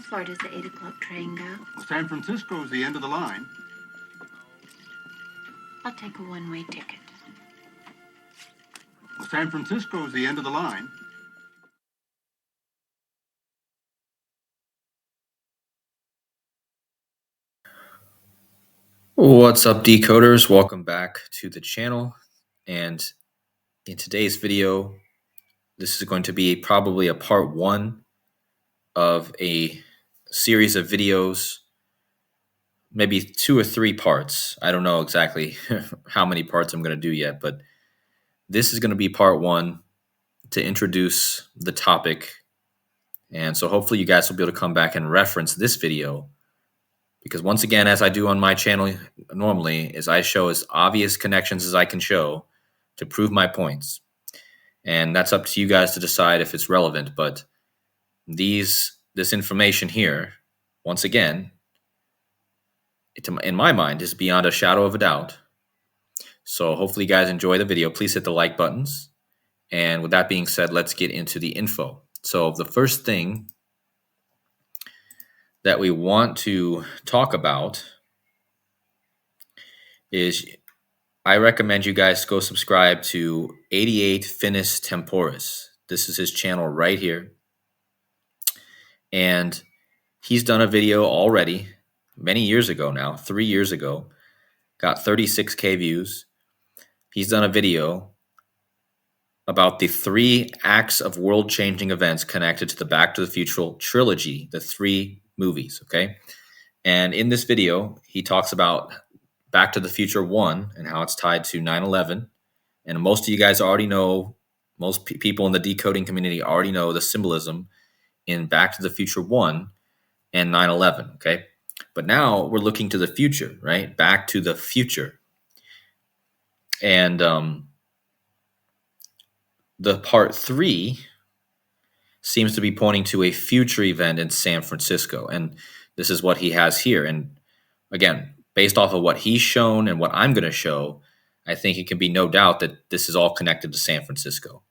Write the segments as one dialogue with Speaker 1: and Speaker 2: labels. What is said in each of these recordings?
Speaker 1: far does the 8 o'clock train go?
Speaker 2: San Francisco is the end of the line.
Speaker 1: I'll take a one-way ticket.
Speaker 2: San Francisco is the end of the line.
Speaker 3: What's up, decoders? Welcome back to the channel. And in today's video, this is going to be probably a part one of a series of videos, maybe 2 or 3 parts. I don't know exactly how many parts I'm going to do yet, but this is going to be part one to introduce the topic. And so hopefully you guys will be able to come back and reference this video. Because once again, as I do on my channel normally, is I show as obvious connections as I can show to prove my points. And that's up to you guys to decide if it's relevant. But this information here, once again, in my mind, is beyond a shadow of a doubt. So hopefully you guys enjoy the video. Please hit the like buttons. And with that being said, let's get into the info. So the first thing that we want to talk about is I recommend you guys go subscribe to 88 Finis Temporis. This is his channel right here. And he's done a video already many years ago now, 3 years ago, got 36K views. He's done a video about the 3 acts of world-changing events connected to the Back to the Future trilogy, the 3 movies, okay? And in this video, he talks about Back to the Future 1 and how it's tied to 9/11. And most of you guys already know, most people in the decoding community already know the symbolism in Back to the Future 1 and 9/11, okay? But now we're looking to the future, right? Back to the future. And the part 3 seems to be pointing to a future event in San Francisco. And this is what he has here. And again, based off of what he's shown and what I'm going to show, I think it can be no doubt that this is all connected to San Francisco.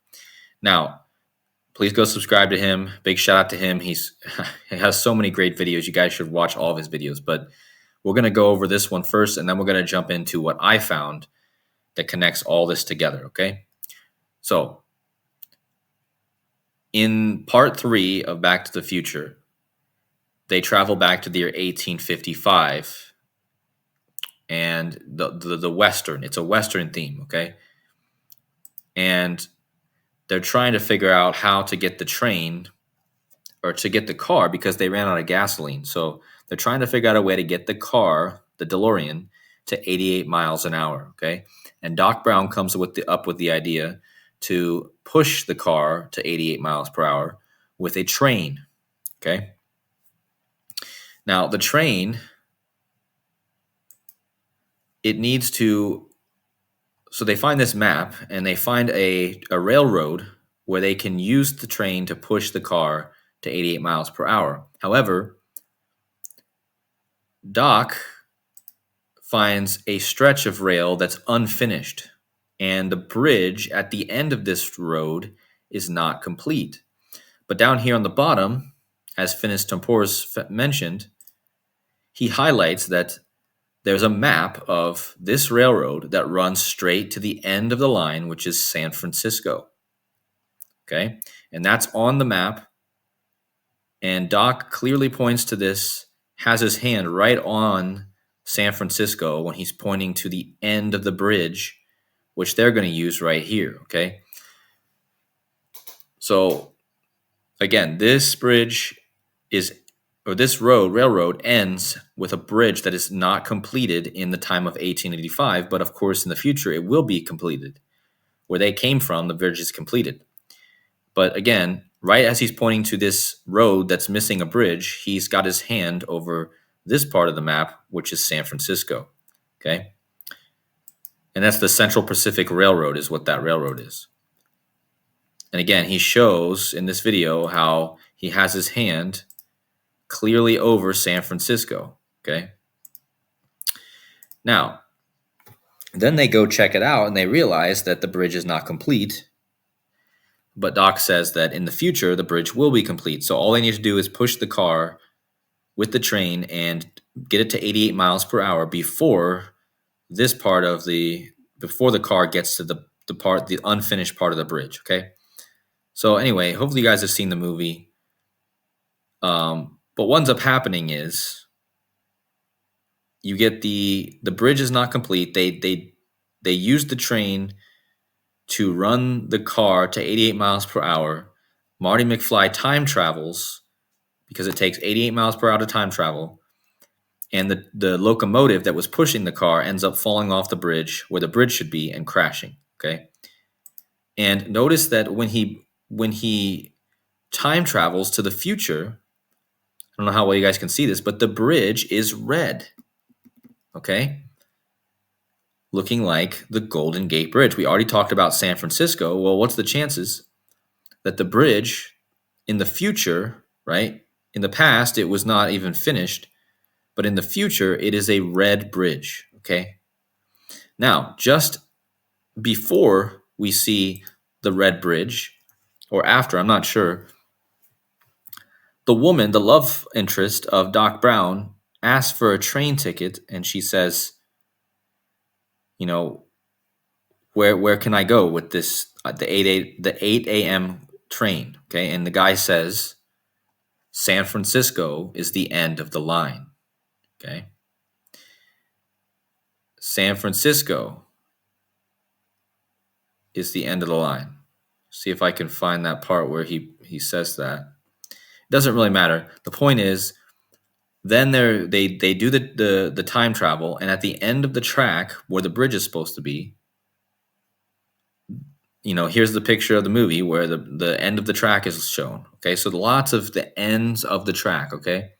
Speaker 3: Now, please go subscribe to him. Big shout out to him. He has so many great videos. You guys should watch all of his videos. But we're going to go over this one first, and then we're going to jump into what I found that connects all this together, okay? So, in part 3 of Back to the Future, they travel back to the year 1855, and the Western. It's a Western theme, okay? And they're trying to figure out how to get the train or to get the car because they ran out of gasoline. So they're trying to figure out a way to get the car, the DeLorean, to 88 miles an hour, okay? And Doc Brown comes up with the idea to push the car to 88 miles per hour with a train, okay? Now, the train, it needs to, so they find this map and they find a railroad where they can use the train to push the car to 88 miles per hour. However, Doc finds a stretch of rail that's unfinished, and the bridge at the end of this road is not complete. But down here on the bottom, as Finis Temporis mentioned, he highlights that there's a map of this railroad that runs straight to the end of the line, which is San Francisco. Okay? And that's on the map. And Doc clearly points to this, has his hand right on San Francisco when he's pointing to the end of the bridge, which they're going to use right here, okay? So, again, this bridge this railroad ends with a bridge that is not completed in the time of 1885, but of course in the future it will be completed. Where they came from, the bridge is completed. But again, right as he's pointing to this road that's missing a bridge, he's got his hand over this part of the map, which is San Francisco, okay? And that's the Central Pacific Railroad is what that railroad is. And again, he shows in this video how he has his hand clearly over San Francisco, okay? Now, then they go check it out and they realize that the bridge is not complete. But Doc says that in the future, the bridge will be complete. So all they need to do is push the car with the train and get it to 88 miles per hour before the car gets to the unfinished part of the bridge. Okay. So anyway, hopefully you guys have seen the movie. But what ends up happening is you get the bridge is not complete. They use the train to run the car to 88 miles per hour. Marty McFly time travels because it takes 88 miles per hour to time travel. And the locomotive that was pushing the car ends up falling off the bridge where the bridge should be and crashing. Okay. And notice that when he time travels to the future, I don't know how well you guys can see this, but the bridge is red. Okay. Looking like the Golden Gate Bridge. We already talked about San Francisco. Well, what's the chances that the bridge in the future, right? In the past, it was not even finished, but in the future, it is a red bridge. Okay. Now, just before we see the red bridge, or after, I'm not sure, the woman, the love interest of Doc Brown, asks for a train ticket, and she says, you know, where can I go with this the 8 a.m. train? Okay, and the guy says, San Francisco is the end of the line. Okay, San Francisco is the end of the line. See if I can find that part where he says that. It doesn't really matter. The point is, then they do the time travel, and at the end of the track where the bridge is supposed to be, here's the picture of the movie where the end of the track is shown. Okay, so lots of the ends of the track. Okay,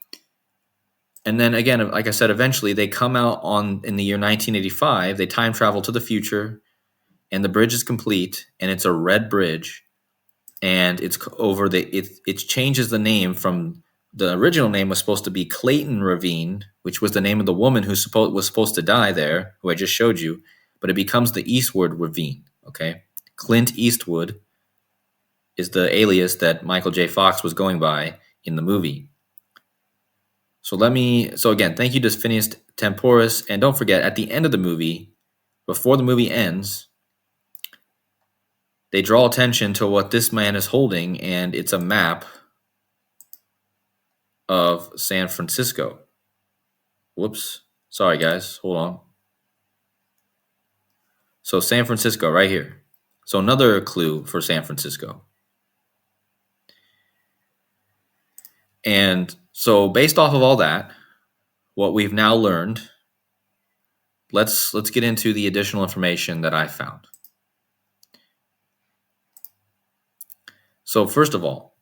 Speaker 3: and then again, like I said, eventually they come out in the year 1985. They time travel to the future, and the bridge is complete, and it's a red bridge, and it's over it changes the name from the original name was supposed to be Clayton Ravine, which was the name of the woman who was supposed to die there, who I just showed you, but it becomes the Eastwood Ravine. Okay, Clint Eastwood is the alias that Michael J. Fox was going by in the movie. So again, thank you to Phineas Temporis, and don't forget, at the end of the movie, before the movie ends, they draw attention to what this man is holding, and it's a map of San Francisco. Whoops. Sorry, guys. Hold on. So San Francisco right here. So another clue for San Francisco. And so based off of all that, what we've now learned, let's get into the additional information that I found. So first of all,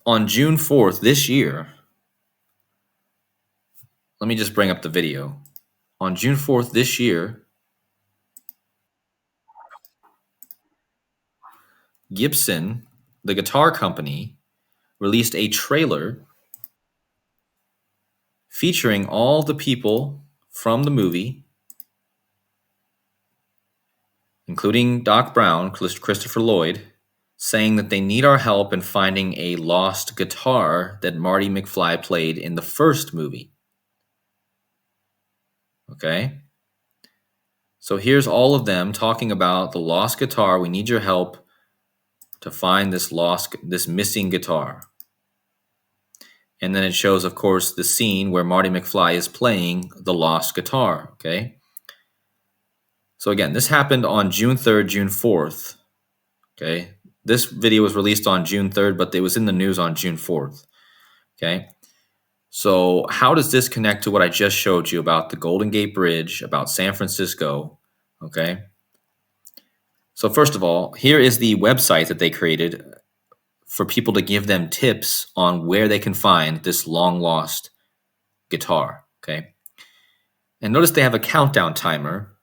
Speaker 3: on June 4th this year, let me just bring up the video. On June 4th this year, Gibson, the guitar company, released a trailer featuring all the people from the movie, including Doc Brown, Christopher Lloyd, saying that they need our help in finding a lost guitar that Marty McFly played in the first movie. Okay? So here's all of them talking about the lost guitar. We need your help to find this missing guitar. And then it shows, of course, the scene where Marty McFly is playing the lost guitar. Okay? So again, this happened on June 3rd, June 4th. Okay? This video was released on June 3rd, but it was in the news on June 4th. Okay? So how does this connect to what I just showed you about the Golden Gate Bridge, about San Francisco? Okay? So first of all, here is the website that they created for people to give them tips on where they can find this long-lost guitar. Okay? And notice they have a countdown timer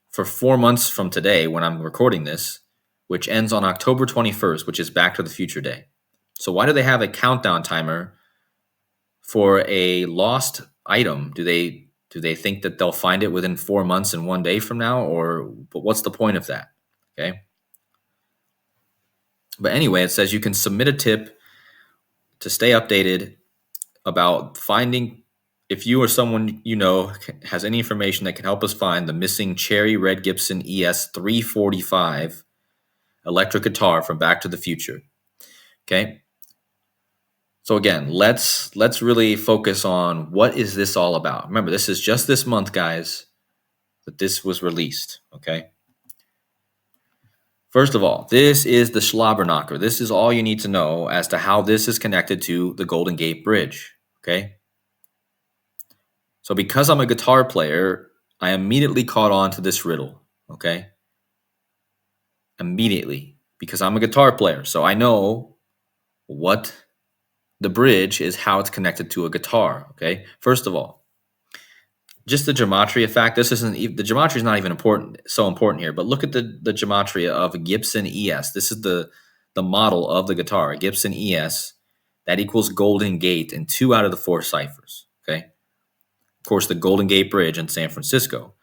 Speaker 3: for 4 months from today when I'm recording this, which ends on October 21st, which is Back to the Future Day. So why do they have a countdown timer for a lost item? Do they think that they'll find it within 4 months and 1 day from now, but what's the point of that? Okay. But anyway, it says you can submit a tip to stay updated about finding, if you or someone you know has any information that can help us find the missing Cherry Red Gibson ES 345 electric guitar from Back to the Future. Okay. So again, let's really focus on what is this all about. Remember, this is just this month, guys, that this was released. Okay. First of all, this is the Schlabberknocker. This is all you need to know as to how this is connected to the Golden Gate Bridge. Okay. So because I'm a guitar player, I immediately caught on to this riddle. Okay. Immediately, because I'm a guitar player. So I know what the bridge is, how it's connected to a guitar. Okay. First of all, just the gematria fact. This isn't the gematria is not even so important here. But look at the gematria of a Gibson ES. This is the model of the guitar, a Gibson ES. That equals Golden Gate in 2 out of the 4 ciphers. Okay, of course, the Golden Gate Bridge in San Francisco.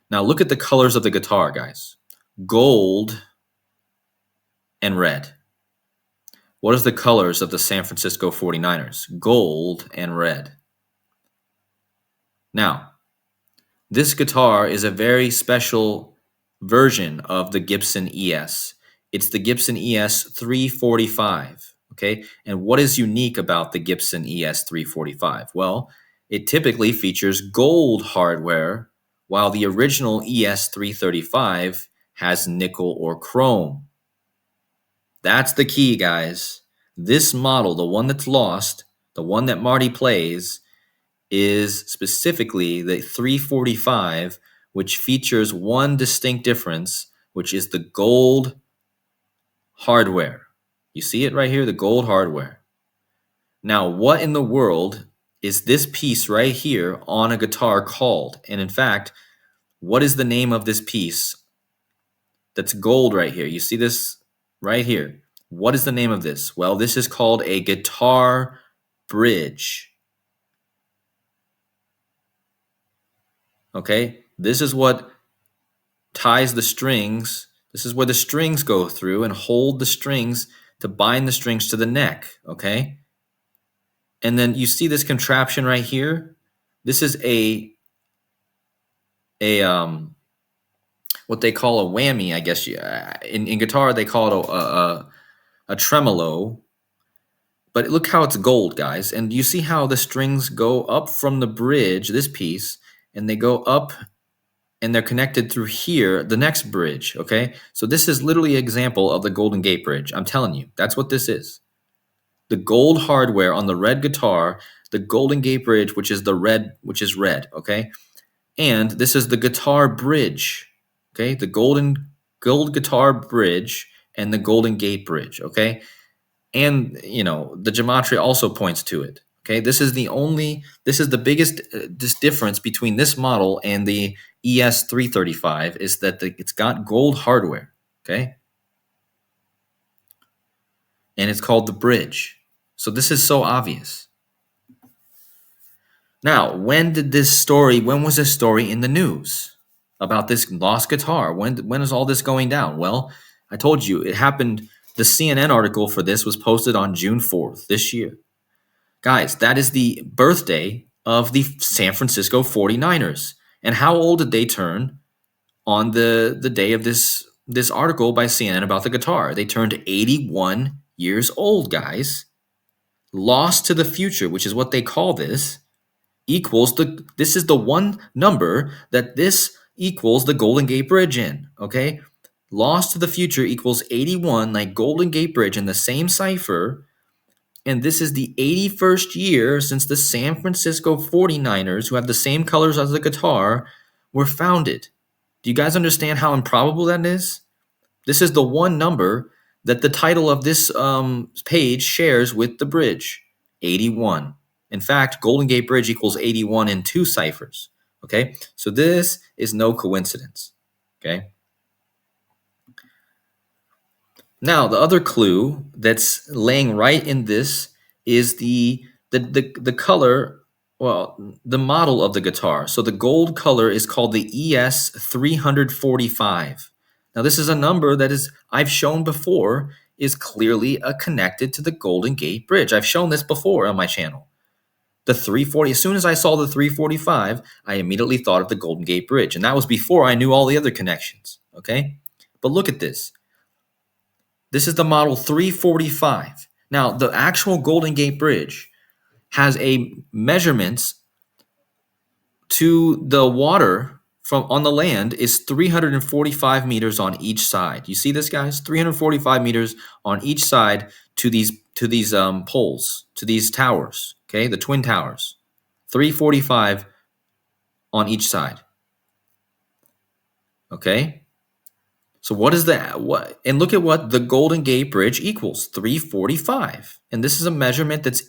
Speaker 3: Now look at the colors of the guitar, guys. Gold and red. What is the colors of the San Francisco 49ers? Gold and red. Now, this guitar is a very special version of the Gibson ES. It's the Gibson ES 345, okay? And what is unique about the Gibson ES 345? Well, it typically features gold hardware, while the original ES 335 has nickel or chrome. That's the key, guys. This model, the one that's lost, the one that Marty plays, is specifically the 345, which features one distinct difference, which is the gold hardware. You see it right here, the gold hardware. Now, what in the world is this piece right here on a guitar called? And in fact, what is the name of this piece that's gold right here? You see this right here. What is the name of this? Well, this is called a guitar bridge. Okay, this is what ties the strings. This is where the strings go through and hold the strings to bind the strings to the neck. Okay, and then you see this contraption right here. This is a what they call a whammy, I guess. In guitar they call it a tremolo. But look how it's gold, guys, and you see how the strings go up from the bridge, this piece, and they go up. And they're connected through here, the next bridge, okay? So this is literally an example of the Golden Gate Bridge. I'm telling you, that's what this is. The gold hardware on the red guitar, the Golden Gate Bridge, which is red, okay? And this is the guitar bridge, okay? The gold guitar bridge and the Golden Gate Bridge, okay? And, the gematria also points to it. Okay, this is the biggest difference between this model and the ES 335 is that it's got gold hardware. Okay, and it's called the bridge. So this is so obvious. Now, when was this story in the news about this lost guitar? When is all this going down? Well, I told you it happened. The CNN article for this was posted on June 4th this year. Guys, that is the birthday of the San Francisco 49ers. And how old did they turn on the day of this article by CNN about the guitar? They turned 81 years old, guys. Lost to the future, which is what they call this, this is the one number that this equals the Golden Gate Bridge in, okay? Lost to the future equals 81, like Golden Gate Bridge in the same cipher. And this is the 81st year since the San Francisco 49ers, who have the same colors as the guitar, were founded. Do you guys understand how improbable that is? This is the one number that the title of this page shares with the bridge, 81. In fact, Golden Gate Bridge equals 81 in 2 ciphers. Okay, so this is no coincidence. Okay. Now, the other clue that's laying right in this is the color, well, the model of the guitar. So the gold color is called the ES 345. Now, this is a number that I've shown before is clearly connected to the Golden Gate Bridge. I've shown this before on my channel. The 340, as soon as I saw the 345, I immediately thought of the Golden Gate Bridge. And that was before I knew all the other connections, okay? But look at this. This is the model 345. Now, the actual Golden Gate Bridge has a measurements to the water from on the land is 345 meters on each side. You see this, guys? 345 meters on each side to these poles, to these towers, okay? The twin towers. 345 on each side. Okay? So what is that? What? And look at what the Golden Gate Bridge equals, 345. And this is a measurement that's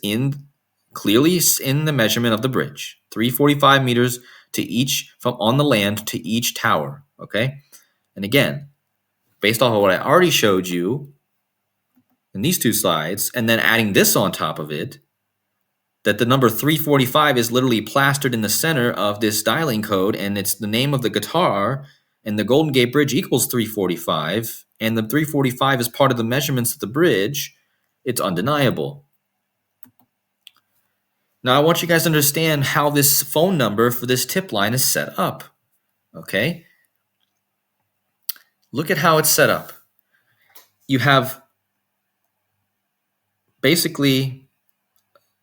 Speaker 3: clearly in the measurement of the bridge. 345 meters to each from on the land to each tower, okay? And again, based off of what I already showed you in these two slides, and then adding this on top of it, that the number 345 is literally plastered in the center of this dialing code, and it's the name of the guitar, and the Golden Gate Bridge equals 345, and the 345 is part of the measurements of the bridge, it's undeniable. Now, I want you guys to understand how this phone number for this tip line is set up, okay? Look at how it's set up. You have basically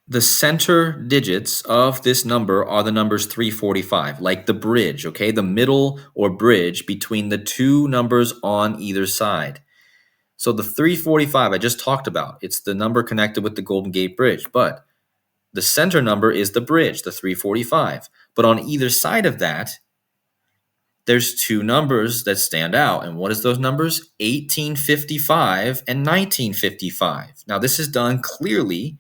Speaker 3: the center digits of this number are the numbers 345, like the bridge, okay? The middle or bridge between the two numbers on either side. So the 345 I just talked about, it's the number connected with the Golden Gate Bridge, but the center number is the bridge, the 345. But on either side of that, there's two numbers that stand out. And what is those numbers? 1855 and 1955. Now, this is done clearly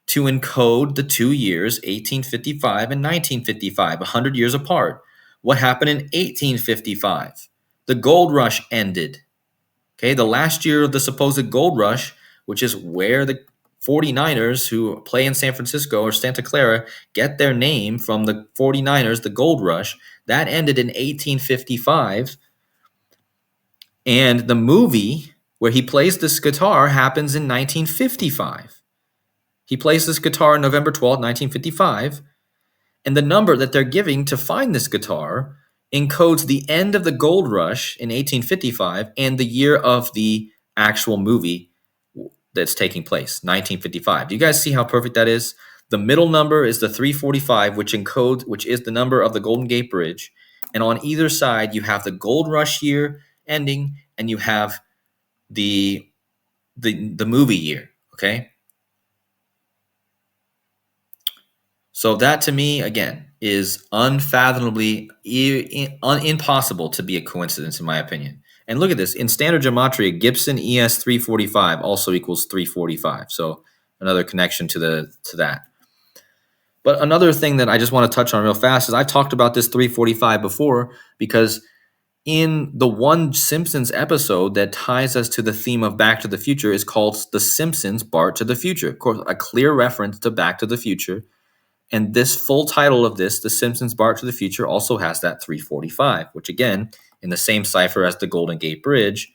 Speaker 3: to encode the 2 years, 1855 and 1955, 100 years apart. What happened in 1855? The gold rush ended. Okay, the last year of the supposed gold rush, which is where the 49ers who play in San Francisco or Santa Clara get their name from the 49ers, the gold rush, that ended in 1855. And the movie where he plays this guitar happens in 1955. He plays this guitar on November 12th, 1955. And the number that they're giving to find this guitar encodes the end of the gold rush in 1855 and the year of the actual movie that's taking place, 1955. Do you guys see how perfect that is? The middle number is the 345, which is the number of the Golden Gate Bridge. And on either side, you have the gold rush year ending, and you have the movie year, okay? So that, to me, again, is unfathomably impossible to be a coincidence, in my opinion. And look at this. In standard gematria, Gibson ES 345 also equals 345. So another connection to that. But another thing that I just want to touch on real fast is I've talked about this 345 before, because in the one Simpsons episode that ties us to the theme of Back to the Future is called The Simpsons Bart to the Future. Of course, a clear reference to Back to the Future. And this full title of this, The Simpsons Bart to the Future, also has that 345, which again, in the same cipher as the Golden Gate Bridge.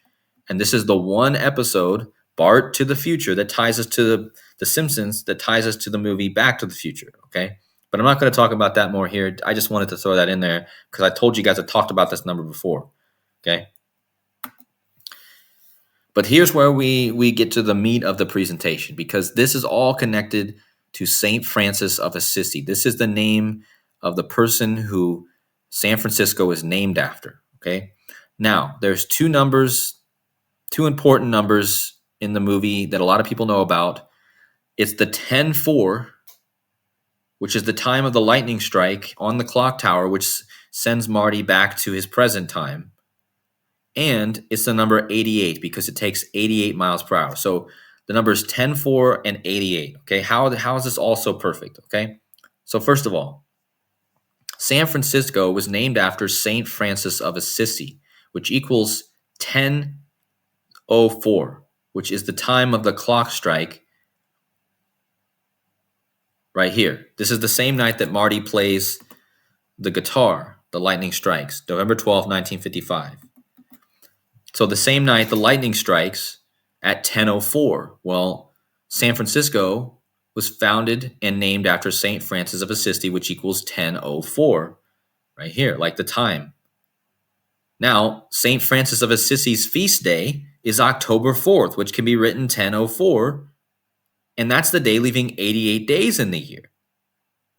Speaker 3: And this is the one episode, Bart to the Future, that ties us to the Simpsons, that ties us to the movie Back to the Future, okay? But I'm not going to talk about that more here. I just wanted to throw that in there because I told you guys I talked about this number before, okay? But here's where we get to the meat of the presentation, because this is all connected to St. Francis of Assisi. This is the name of the person who San Francisco is named after, okay? Now, there's two important numbers in the movie that a lot of people know about. It's the 10-4, which is the time of the lightning strike on the clock tower, which sends Marty back to his present time. And it's the number 88 because it takes 88 miles per hour. So the numbers 10, 4, and 88. Okay, how is this all so perfect? Okay, so first of all, San Francisco was named after St. Francis of Assisi, which equals 10:04, which is the time of the clock strike right here. This is the same night that Marty plays the guitar, the lightning strikes, November 12th, 1955. So the same night the lightning strikes, at 10:04. Well, San Francisco was founded and named after St. Francis of Assisi, which equals 10:04, right here, like the time. Now, St. Francis of Assisi's feast day is October 4th, which can be written 10:04, and that's the day leaving 88 days in the year.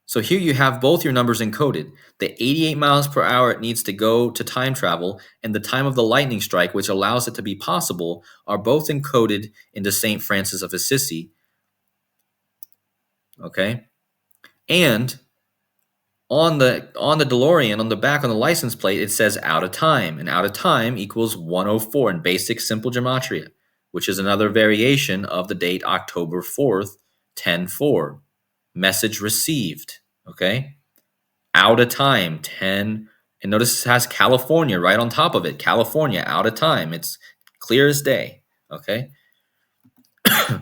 Speaker 3: So here you have both your numbers encoded. The 88 miles per hour it needs to go to time travel and the time of the lightning strike, which allows it to be possible, are both encoded into St. Francis of Assisi. Okay? And on the DeLorean, on the back on the license plate, it says out of time. And out of time equals 104 in basic simple gematria, which is another variation of the date October 4th, 10-4. Message received. Okay? Out of time, 10. And notice it has California right on top of it. California, out of time. It's clear as day. Okay?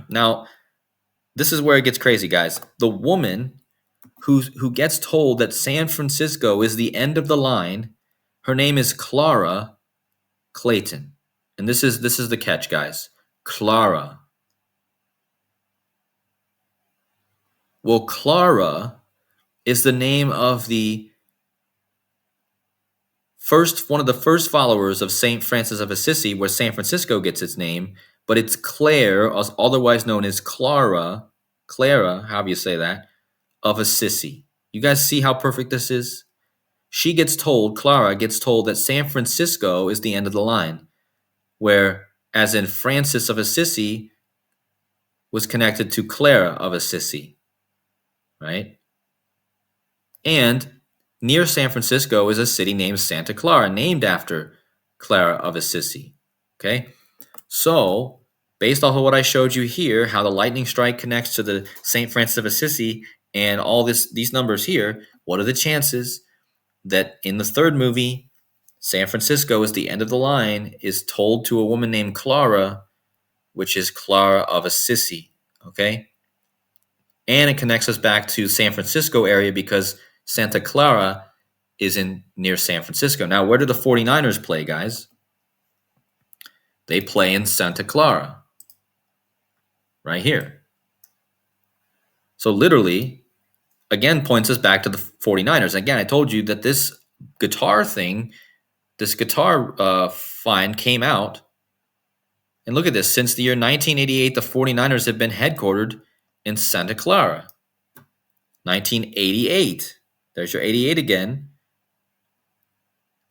Speaker 3: Now, this is where it gets crazy, guys. The woman who gets told that San Francisco is the end of the line, her name is Clara Clayton. And this is the catch, guys. Clara. Well, Clara is the name of one of the first followers of St. Francis of Assisi, where San Francisco gets its name, but it's Claire, otherwise known as Clara, however you say that, of Assisi. You guys see how perfect this is? Clara gets told that San Francisco is the end of the line, where, as in Francis of Assisi, was connected to Clara of Assisi, right? And near San Francisco is a city named Santa Clara, named after Clara of Assisi, okay? So, based off of what I showed you here, how the lightning strike connects to the St. Francis of Assisi and all these numbers here, what are the chances that in the third movie, San Francisco is the end of the line, is told to a woman named Clara, which is Clara of Assisi, okay? And it connects us back to San Francisco area because Santa Clara is near San Francisco. Now, where do the 49ers play, guys? They play in Santa Clara, right here. So literally, again, points us back to the 49ers. Again, I told you that this guitar find came out. And look at this. Since the year 1988, the 49ers have been headquartered in Santa Clara. 1988. There's your 88 again.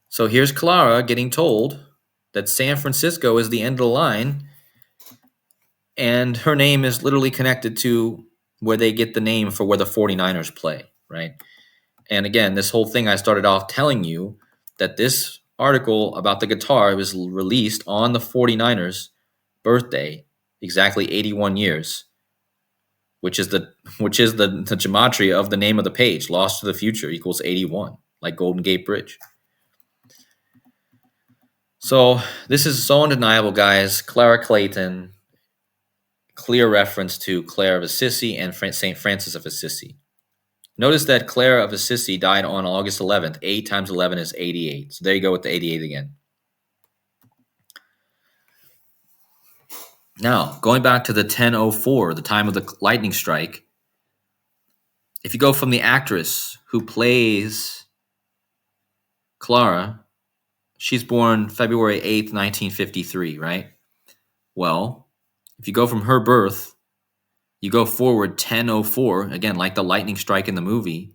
Speaker 3: So here's Clara getting told that San Francisco is the end of the line. And her name is literally connected to where they get the name for where the 49ers play, right? And again, this whole thing, I started off telling you that this article about the guitar was released on the 49ers' birthday, exactly 81 years, which is the gematria of the name of the page. Lost to the Future equals 81, like Golden Gate Bridge. So this is so undeniable, guys. Clara Clayton, clear reference to Clare of Assisi and St. Francis of Assisi. Notice that Clare of Assisi died on August 11th. 8 times 11 is 88. So there you go with the 88 again. Now, going back to the 10:04, the time of the lightning strike, if you go from the actress who plays Clara, she's born February 8th, 1953, right? Well, if you go from her birth, you go forward 10:04, again, like the lightning strike in the movie,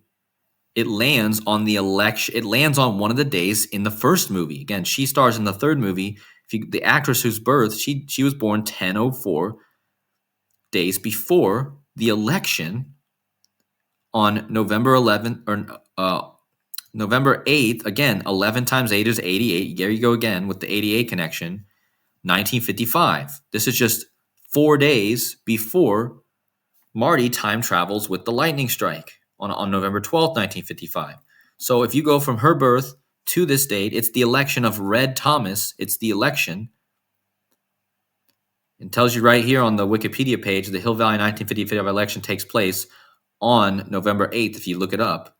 Speaker 3: it lands on the election. It lands on one of the days in the first movie. Again, she stars in the third movie. The actress whose birth, she was born 10:04 days before the election on November 11th or November 8th. Again, 11 times 8 is 88. There you go again with the 88 connection. 1955. This is just 4 days before Marty time travels with the lightning strike on November 12th, 1955. So if you go from her birth to this date, it's the election of Red Thomas. It's the election. It tells you right here on the Wikipedia page, the Hill Valley 1955 election takes place on November 8th, if you look it up.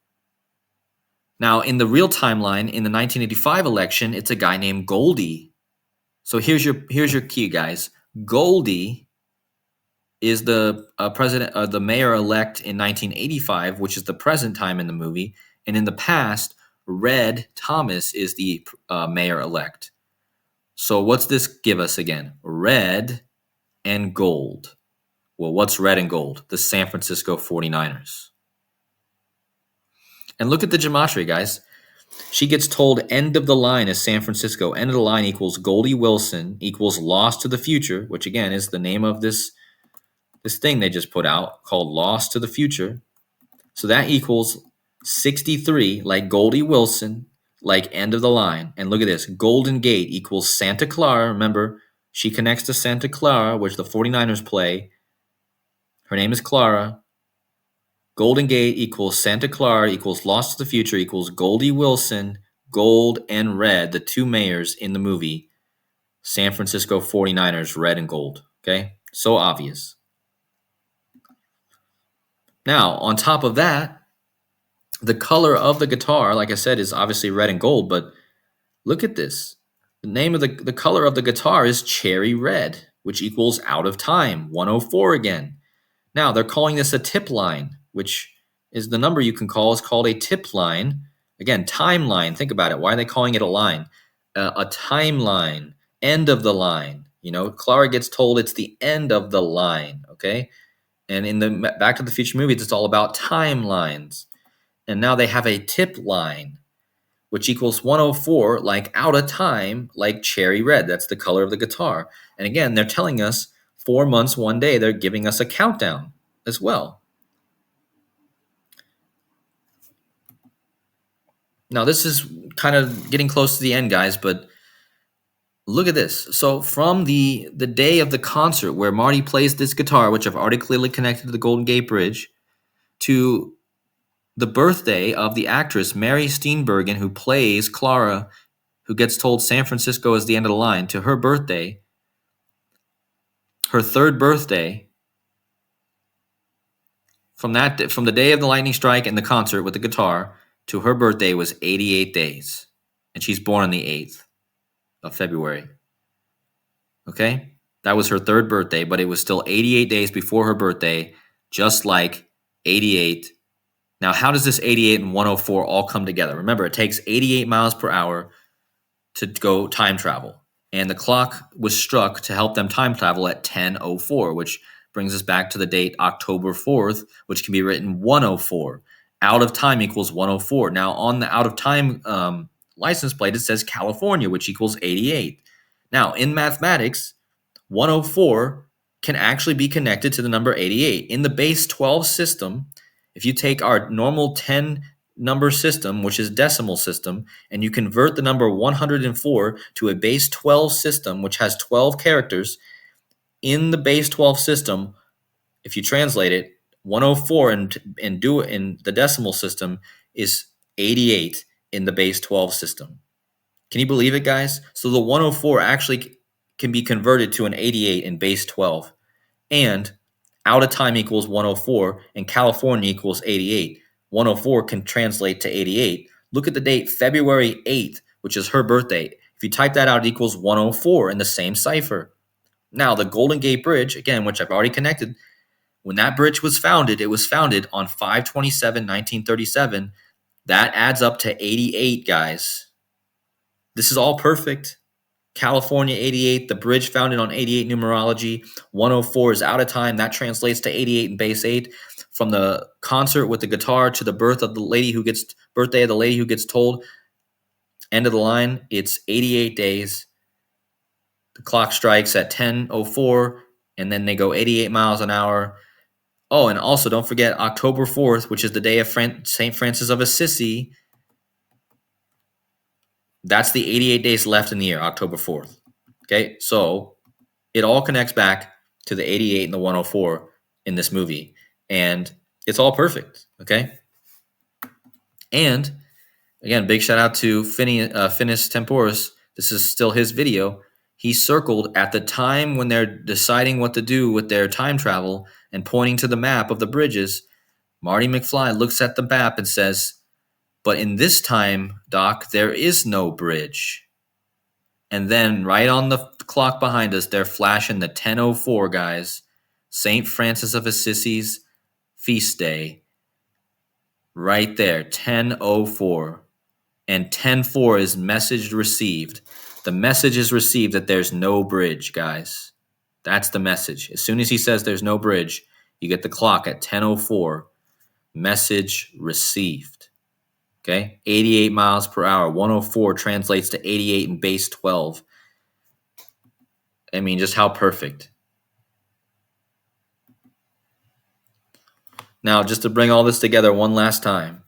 Speaker 3: Now, in the real timeline, in the 1985 election, it's a guy named Goldie. So here's your key, guys. Goldie is the the mayor-elect in 1985, which is the present time in the movie. And in the past, Red Thomas is the mayor-elect. So what's this give us again? Red and gold. Well, what's red and gold? The San Francisco 49ers. And look at the gematria, guys. She gets told end of the line is San Francisco. End of the line equals Goldie Wilson equals Lost to the Future, which again is the name of this thing they just put out called Lost to the Future. So that equals 63, like Goldie Wilson, like end of the line. And look at this. Golden Gate equals Santa Clara. Remember, she connects to Santa Clara, which the 49ers play. Her name is Clara. Golden Gate equals Santa Clara equals Lost to the Future equals Goldie Wilson, gold and red, the two mayors in the movie. San Francisco 49ers, red and gold. Okay? So obvious. Now, on top of that, the color of the guitar, like I said, is obviously red and gold, but look at this. The name of the color of the guitar is cherry red, which equals out of time, 104 again. Now, they're calling this a tip line, which is the number you can call is called a tip line. Again, timeline. Think about it. Why are they calling it a line? A timeline, end of the line. You know, Clara gets told it's the end of the line, okay? And in the Back to the Future movies, it's all about timelines. And now they have a tip line, which equals 104, like out of time, like cherry red. That's the color of the guitar. And again, they're telling us 4 months, 1 day. They're giving us a countdown as well. Now, this is kind of getting close to the end, guys, but look at this. So from the day of the concert where Marty plays this guitar, which I've already clearly connected to the Golden Gate Bridge, to the birthday of the actress Mary Steenburgen, who plays Clara, who gets told San Francisco is the end of the line, to her birthday, her third birthday, from the day of the lightning strike and the concert with the guitar to her birthday was 88 days. And she's born on the 8th of February. Okay? That was her third birthday, but it was still 88 days before her birthday, just like 88. Now, how does this 88 and 104 all come together? Remember, it takes 88 miles per hour to go time travel. And the clock was struck to help them time travel at 10:04, which brings us back to the date October 4th, which can be written 104. Out of time equals 104. Now, on the out of time license plate, it says California, which equals 88. Now, in mathematics, 104 can actually be connected to the number 88. In the base 12 system, if you take our normal 10 number system, which is decimal system, and you convert the number 104 to a base 12 system, which has 12 characters, in the base 12 system, if you translate it, 104 and do it in the decimal system is 88 in the base 12 system. Can you believe it, guys? So the 104 actually can be converted to an 88 in base 12. And out of time equals 104 and California equals 88. 104 can translate to 88. Look at the date, February 8th, which is her birthday. If you type that out, it equals 104 in the same cipher. Now, the Golden Gate Bridge, again, which I've already connected, when that bridge was founded, it was founded on 5/27/1937. That adds up to 88, guys. This is all perfect. California 88, the bridge founded on 88 numerology. 104 is out of time. That translates to 88 in base 8. From the concert with the guitar to the birthday of the lady who gets told, end of the line, it's 88 days. The clock strikes at 10:04, and then they go 88 miles an hour. Oh, and also don't forget October 4th, which is the day of St. Francis of Assisi. That's the 88 days left in the year, October 4th. Okay, so it all connects back to the 88 and the 104 in this movie. And it's all perfect, okay? And, again, big shout out to Finis Temporis. This is still his video. He circled at the time when they're deciding what to do with their time travel and pointing to the map of the bridges. Marty McFly looks at the map and says, "But in this time, Doc, there is no bridge." And then right on the clock behind us, they're flashing the 10:04, guys. St. Francis of Assisi's feast day. Right there, 10:04. And 10:04 is message received. The message is received that there's no bridge, guys. That's the message. As soon as he says there's no bridge, you get the clock at 10:04. Message received. Okay? 88 miles per hour. 104 translates to 88 in base 12. I mean, just how perfect. Now, just to bring all this together one last time.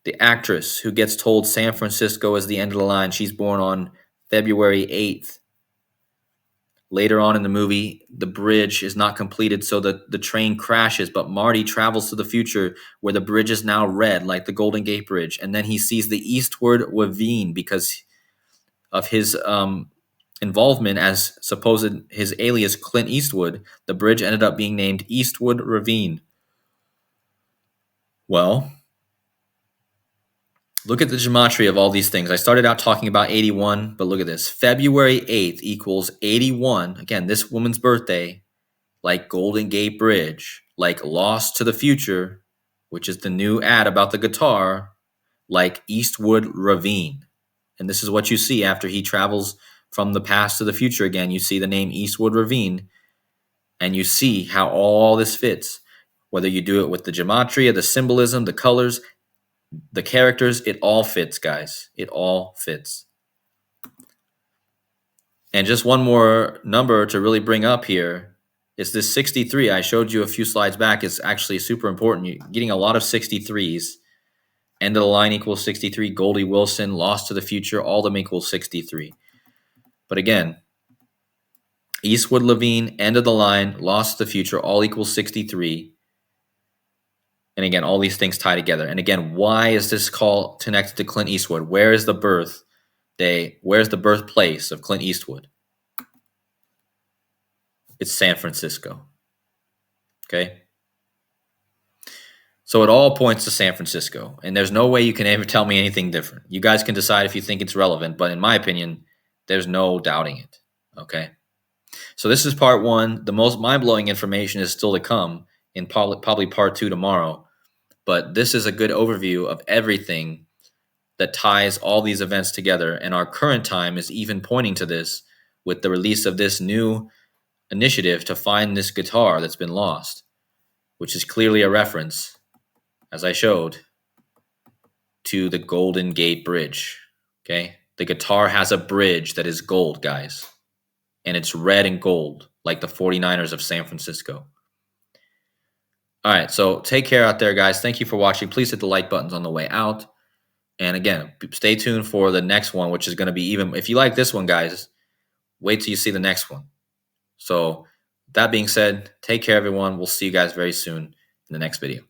Speaker 3: The actress who gets told San Francisco is the end of the line, she's born on February 8th. Later on in the movie, the bridge is not completed, so the train crashes, but Marty travels to the future where the bridge is now red, like the Golden Gate Bridge, and then he sees the Eastward Ravine because of his involvement as supposed his alias Clint Eastwood. The bridge ended up being named Eastwood Ravine. Well, look at the gematria of all these things. I started out talking about 81, but look at this. February 8th equals 81. Again, this woman's birthday, like Golden Gate Bridge, like Lost to the Future, which is the new ad about the guitar, like Eastwood Ravine. And this is what you see after he travels from the past to the future again. You see the name Eastwood Ravine, and you see how all this fits. Whether you do it with the gematria, the symbolism, the colors, the characters, it all fits, guys. It all fits. And just one more number to really bring up here is this 63. I showed you a few slides back. Is actually super important. You're getting a lot of 63s. End of the line equals 63. Goldie Wilson, Lost to the Future, all of them equals 63. But again, Eastwood Ravine, End of the Line, Lost to the Future, all equals 63. And again, all these things tie together. And again, why is this call connected to Clint Eastwood? Where is the birthday? Where's the birthplace of Clint Eastwood? It's San Francisco. Okay? So it all points to San Francisco. And there's no way you can ever tell me anything different. You guys can decide if you think it's relevant. But in my opinion, there's no doubting it. Okay? So this is part one. The most mind-blowing information is still to come in probably part two tomorrow. But this is a good overview of everything that ties all these events together. And our current time is even pointing to this with the release of this new initiative to find this guitar that's been lost, which is clearly a reference, as I showed, to the Golden Gate Bridge. Okay? The guitar has a bridge that is gold, guys. And it's red and gold, like the 49ers of San Francisco. All right, so take care out there, guys. Thank you for watching. Please hit the like buttons on the way out. And again, stay tuned for the next one, which is going to be even. If you like this one, guys, wait till you see the next one. So that being said, take care, everyone. We'll see you guys very soon in the next video.